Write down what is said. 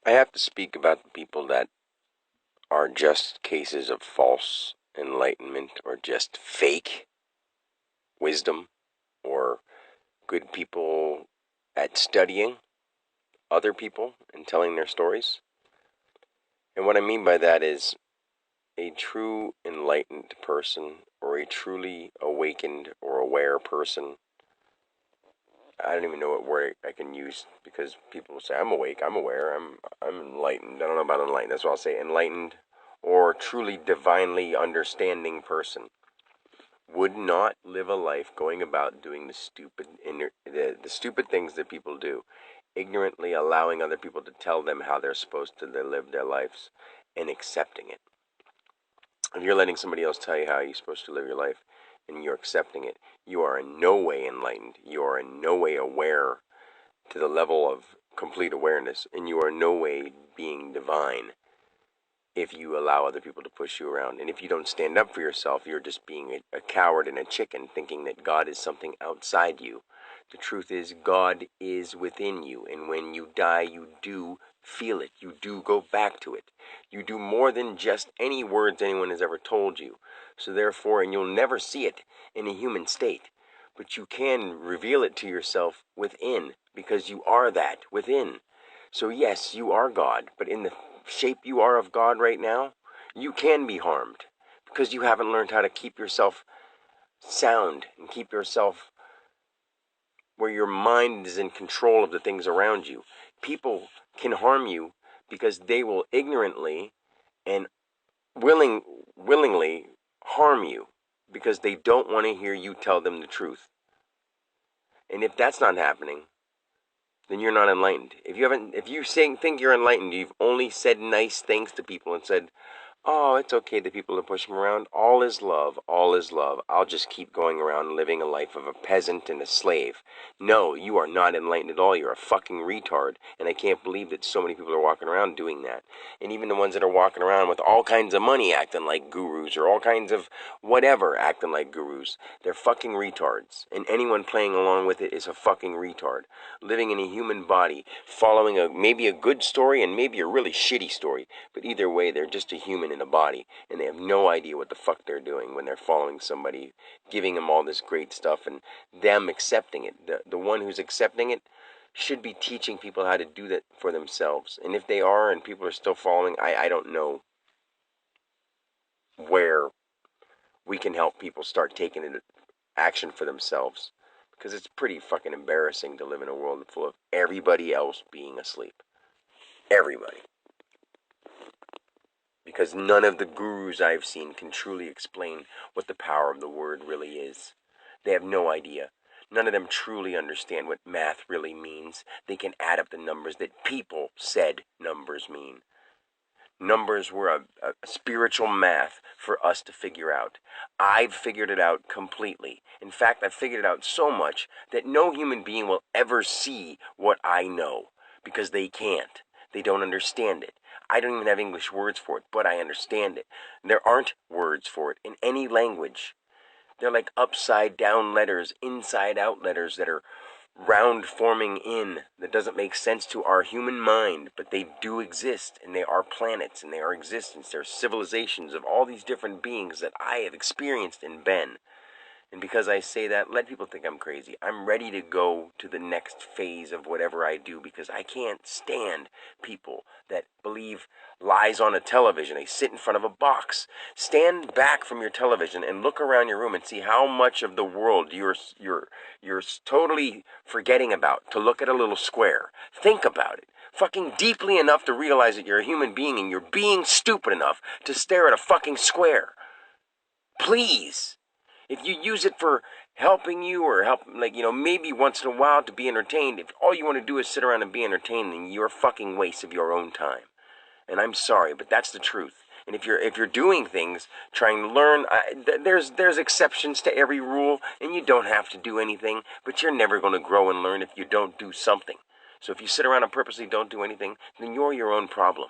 I have to speak about the people that are just cases of false enlightenment or just fake wisdom or good people at studying other people and telling their stories. And what I mean by that is a true enlightened person or a truly awakened or aware person. I don't even know what word I can use because people will say, I'm awake, I'm aware, I'm enlightened. I don't know about enlightened. That's what I'll say. Enlightened or truly divinely understanding person would not live a life going about doing the stupid things that people do, ignorantly allowing other people to tell them how they're supposed to live their lives and accepting it. If you're letting somebody else tell you how you're supposed to live your life and you're accepting it, you are in no way enlightened. You are in no way aware to the level of complete awareness, and you are in no way being divine if you allow other people to push you around. And if you don't stand up for yourself, you're just being a coward and a chicken, thinking that God is something outside you. The truth is, God is within you, and when you die, you do feel it. You do go back to it. You do more than just any words anyone has ever told you. So therefore, and you'll never see it in a human state, but you can reveal it to yourself within, because you are that within. So yes, you are God, but in the shape you are of God right now, you can be harmed because you haven't learned how to keep yourself sound and keep yourself where your mind is in control of the things around you. People can harm you because they will ignorantly and willingly harm you because they don't want to hear you tell them the truth. And if that's not happening, then you're not enlightened. If you think you're enlightened, you've only said nice things to people and said, oh, it's okay that people are pushing around. All is love. All is love. I'll just keep going around living a life of a peasant and a slave. No, you are not enlightened at all. You're a fucking retard. And I can't believe that so many people are walking around doing that. And even the ones that are walking around with all kinds of money acting like gurus or all kinds of whatever acting like gurus, they're fucking retards. And anyone playing along with it is a fucking retard. Living in a human body, following maybe a good story and maybe a really shitty story. But either way, they're just a human in a body, and they have no idea what the fuck they're doing when they're following somebody, giving them all this great stuff, and them accepting it. The one who's accepting it should be teaching people how to do that for themselves. And if they are, and people are still following, I don't know where we can help people start taking action for themselves. Because it's pretty fucking embarrassing to live in a world full of everybody else being asleep. Everybody. Because none of the gurus I've seen can truly explain what the power of the word really is. They have no idea. None of them truly understand what math really means. They can add up the numbers that people said numbers mean. Numbers were a spiritual math for us to figure out. I've figured it out completely. In fact, I've figured it out so much that no human being will ever see what I know, because they can't. They don't understand it. I don't even have English words for it, but I understand it. There aren't words for it in any language. They're like upside down letters, inside out letters that are round forming in, that doesn't make sense to our human mind, but they do exist, and they are planets, and they are existence. They're civilizations of all these different beings that I have experienced and been. And because I say that, let people think I'm crazy. I'm ready to go to the next phase of whatever I do, because I can't stand people that believe lies on a television. They sit in front of a box. Stand back from your television and look around your room and see how much of the world you're totally forgetting about to look at a little square. Think about it. Fucking deeply enough to realize that you're a human being, and you're being stupid enough to stare at a fucking square. Please. If you use it for helping you or maybe once in a while to be entertained, if all you want to do is sit around and be entertained, then you're a fucking waste of your own time. And I'm sorry, but that's the truth. And if you're doing things, trying to learn, there's exceptions to every rule, and you don't have to do anything, but you're never going to grow and learn if you don't do something. So if you sit around and purposely don't do anything, then you're your own problem.